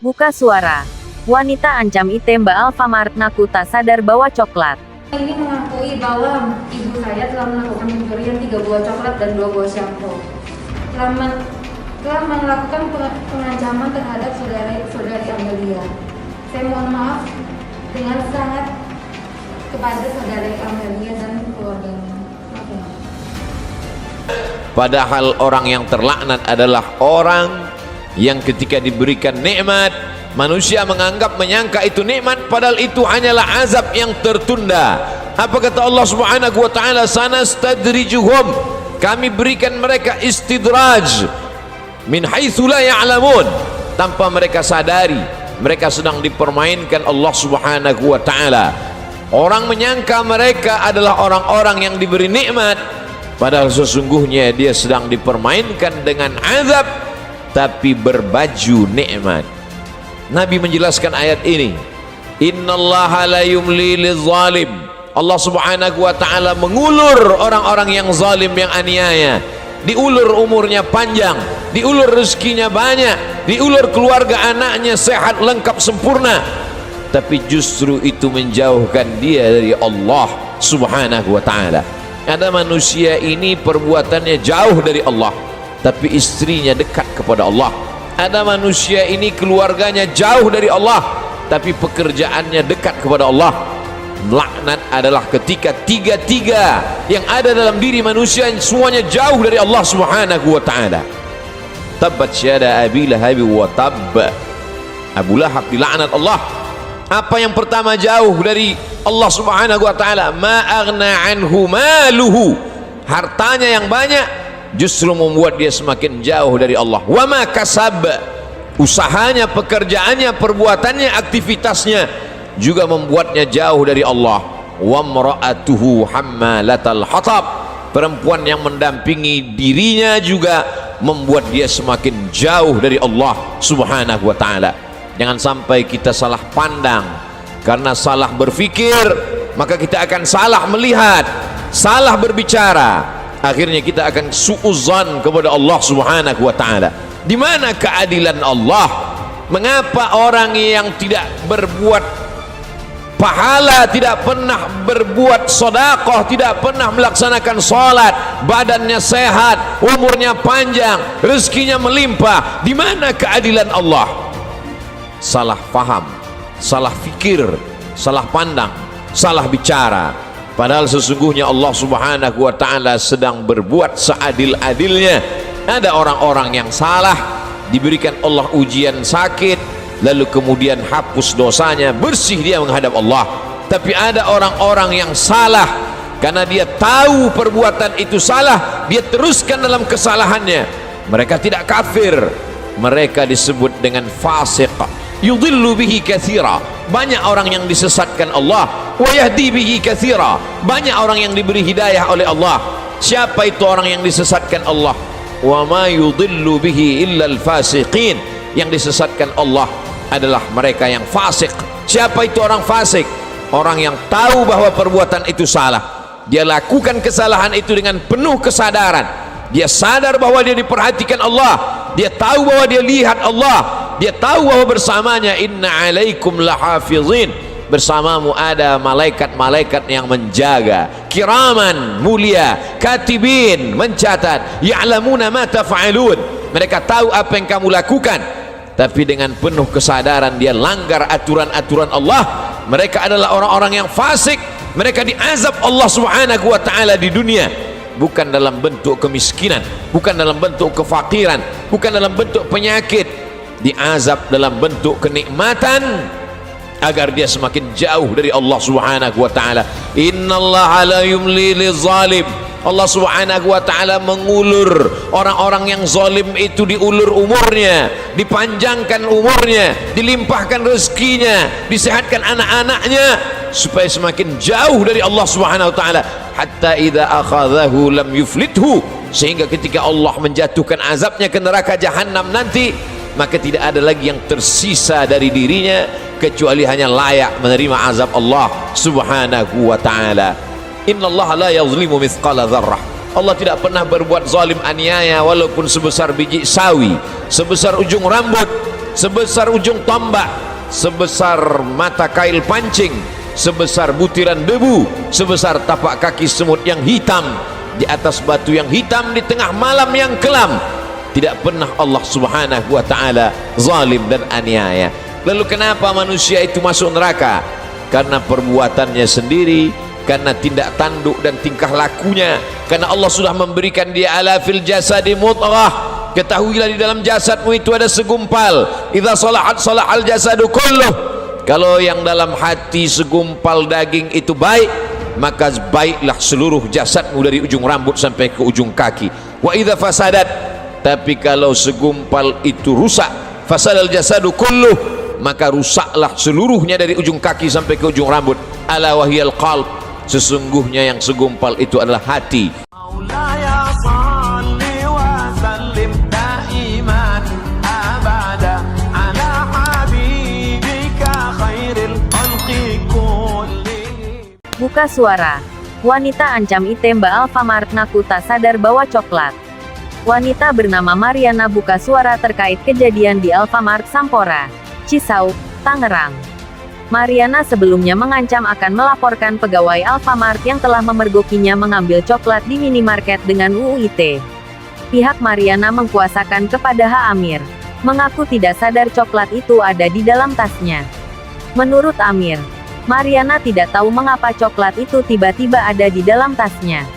Buka suara. Wanita ancam Mbak Alfamart ngaku tak sadar bawa coklat. Ini mengakui bahwa ibu saya telah melakukan pencurian 3 buah coklat dan 2 buah shampoo. Telah melakukan pengancaman terhadap saudari Amelia. Saya mohon maaf dengan sangat kepada saudari Amelia dan keluarganya. Padahal orang yang terlaknat adalah orang yang ketika diberikan nikmat, manusia menyangka itu nikmat, padahal itu hanyalah azab yang tertunda. Apa kata Allah Subhanahu wa taala? Sanastadrijuhum, kami berikan mereka istidraj min haitsu la ya'lamun, tanpa mereka sadari mereka sedang dipermainkan Allah Subhanahu wa taala. Orang menyangka mereka adalah orang-orang yang diberi nikmat, padahal sesungguhnya dia sedang dipermainkan dengan azab tapi berbaju nikmat. Nabi menjelaskan ayat ini, innallaha la yumli lizalim, Allah Subhanahu wa taala mengulur orang-orang yang zalim, yang aniaya. Diulur umurnya panjang, diulur rezekinya banyak, diulur keluarga anaknya sehat lengkap sempurna, tapi justru itu menjauhkan dia dari Allah Subhanahu wa taala. Ada manusia ini perbuatannya jauh dari Allah, tapi istrinya dekat kepada Allah. Ada manusia ini keluarganya jauh dari Allah, tapi pekerjaannya dekat kepada Allah. Laknat adalah ketika tiga-tiga yang ada dalam diri manusia semuanya jauh dari Allah Subhanahu wa taala. Tabbat syada Abi Lahab wa tabb, Abu Lahab dilaknat Allah. Apa yang pertama jauh dari Allah Subhanahu wa taala? Ma aghna anhu maluhu, hartanya yang banyak justru membuat dia semakin jauh dari Allah. Wa ma kasab, usahanya, pekerjaannya, perbuatannya, aktivitasnya juga membuatnya jauh dari Allah. Wa mra'atuhu hammalatal hatab, perempuan yang mendampingi dirinya juga membuat dia semakin jauh dari Allah Subhanahu wa taala. Jangan sampai kita salah pandang. Karena salah berfikir, maka kita akan salah melihat, salah berbicara, akhirnya kita akan suudzon kepada Allah Subhanahu wa taala. Di mana keadilan Allah? Mengapa orang yang tidak berbuat pahala, tidak pernah berbuat sedekah, tidak pernah melaksanakan salat, badannya sehat, umurnya panjang, rezekinya melimpah? Di mana keadilan Allah? Salah paham, salah fikir, salah pandang, salah bicara. Padahal sesungguhnya Allah Subhanahu wa taala sedang berbuat seadil-adilnya. Ada orang-orang yang salah, diberikan Allah ujian sakit, lalu kemudian hapus dosanya, bersih dia menghadap Allah. Tapi ada orang-orang yang salah, karena dia tahu perbuatan itu salah, dia teruskan dalam kesalahannya. Mereka tidak kafir, mereka disebut dengan fasik. Yudhillu bihi katsira, banyak orang yang disesatkan Allah. Wa yahdi bihi katsira, banyak orang yang diberi hidayah oleh Allah. Siapa itu orang yang disesatkan Allah? Wa ma yudhillu bihi illa al-fasiqin, yang disesatkan Allah adalah mereka yang fasik. Siapa itu orang fasik? Orang yang tahu bahwa perbuatan itu salah, dia lakukan kesalahan itu dengan penuh kesadaran. Dia sadar bahwa dia diperhatikan Allah, dia tahu bahwa dia lihat Allah, dia tahu bahwa bersamanya inna alaikum lahafizin, bersamamu ada malaikat-malaikat yang menjaga, kiraman, mulia, katibin, mencatat, ya'lamuna ma taf'alun, mereka tahu apa yang kamu lakukan. Tapi dengan penuh kesadaran dia langgar aturan-aturan Allah. Mereka adalah orang-orang yang fasik. Mereka diazab Allah Subhanahu wa taala di dunia, bukan dalam bentuk kemiskinan, bukan dalam bentuk kefakiran, bukan dalam bentuk penyakit. Diazab dalam bentuk kenikmatan agar dia semakin jauh dari Allah Subhanahu wa taala. Innallaha la yumli lizalim, Allah Subhanahu wa taala mengulur orang-orang yang zalim itu, diulur umurnya, dipanjangkan umurnya, dilimpahkan rezekinya, disehatkan anak-anaknya supaya semakin jauh dari Allah Subhanahu wa taala. Hatta idza akhadhahu lam yuflithu, sehingga ketika Allah menjatuhkan azabnya ke neraka jahanam nanti, maka tidak ada lagi yang tersisa dari dirinya kecuali hanya layak menerima azab Allah Subhanahu wa taala. Innallaha la yazlimu mithqala dzarrah, Allah tidak pernah berbuat zalim aniaya walaupun sebesar biji sawi, sebesar ujung rambut. sebesar ujung tombak, sebesar mata kail pancing, sebesar butiran debu, sebesar tapak kaki semut yang hitam di atas batu yang hitam di tengah malam yang kelam. Tidak pernah Allah subhanahu wa ta'ala zalim dan aniaya. Lalu kenapa manusia itu masuk neraka? Karena perbuatannya sendiri, karena tindak tanduk dan tingkah lakunya. Karena Allah sudah memberikan dia ala fil jasadi mudghah. Ketahuilah di dalam jasadmu itu ada segumpal. Idza salahat salahal jasadu kulluh. Kalau yang dalam hati segumpal daging itu baik, maka baiklah seluruh jasadmu dari ujung rambut sampai ke ujung kaki. Wa idza fasadat, tapi kalau segumpal itu rusak, fasadal jasadu kulluh, maka rusaklah seluruhnya dari ujung kaki sampai ke ujung rambut. Ala wahyal qalb, sesungguhnya yang segumpal itu adalah hati. Maulaya salli wa sallim daiman abada ala habibika khairil khalqi kullihim. Buka suara. Wanita ancam ITE Mbak Alfamart ngaku tak sadar bawa coklat. Wanita bernama Mariana buka suara terkait kejadian di Alfamart Sampora, Cisau, Tangerang. Mariana sebelumnya mengancam akan melaporkan pegawai Alfamart yang telah memergokinya mengambil coklat di minimarket dengan UU ITE. Pihak Mariana mengkuasakan kepada H. Amir, mengaku tidak sadar coklat itu ada di dalam tasnya. Menurut Amir, Mariana tidak tahu mengapa coklat itu tiba-tiba ada di dalam tasnya.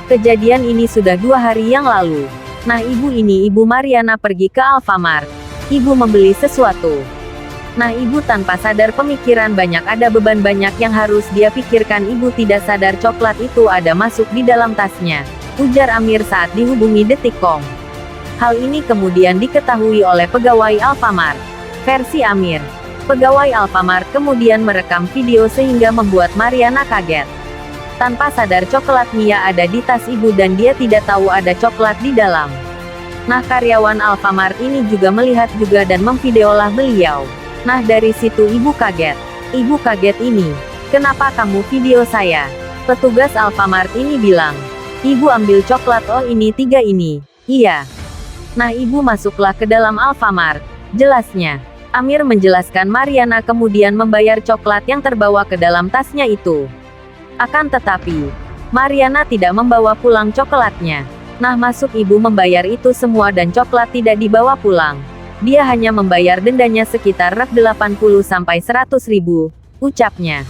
Kejadian ini sudah 2 hari yang lalu. Nah, ibu Mariana pergi ke Alfamart. Ibu membeli sesuatu. Nah, ibu tanpa sadar pemikiran banyak, ada beban banyak yang harus dia pikirkan. Ibu tidak sadar coklat itu ada masuk di dalam tasnya, ujar Amir saat dihubungi Detikcom. Hal ini kemudian diketahui oleh pegawai Alfamart. Versi Amir, pegawai Alfamart kemudian merekam video sehingga membuat Mariana kaget. Tanpa sadar coklat Mia ada di tas ibu dan dia tidak tahu ada coklat di dalam. Nah, karyawan Alfamart ini juga melihat juga dan memvideolah beliau. Nah, dari situ ibu kaget. Ibu kaget ini, kenapa kamu video saya? Petugas Alfamart ini bilang, ibu ambil coklat, oh ini 3 ini. Iya. Nah, ibu masuklah ke dalam Alfamart, jelasnya. Amir menjelaskan Mariana kemudian membayar coklat yang terbawa ke dalam tasnya itu. Akan tetapi, Mariana tidak membawa pulang coklatnya. Nah, masuk ibu membayar itu semua dan coklat tidak dibawa pulang. Dia hanya membayar dendanya sekitar 80 sampai 100 ribu, ucapnya.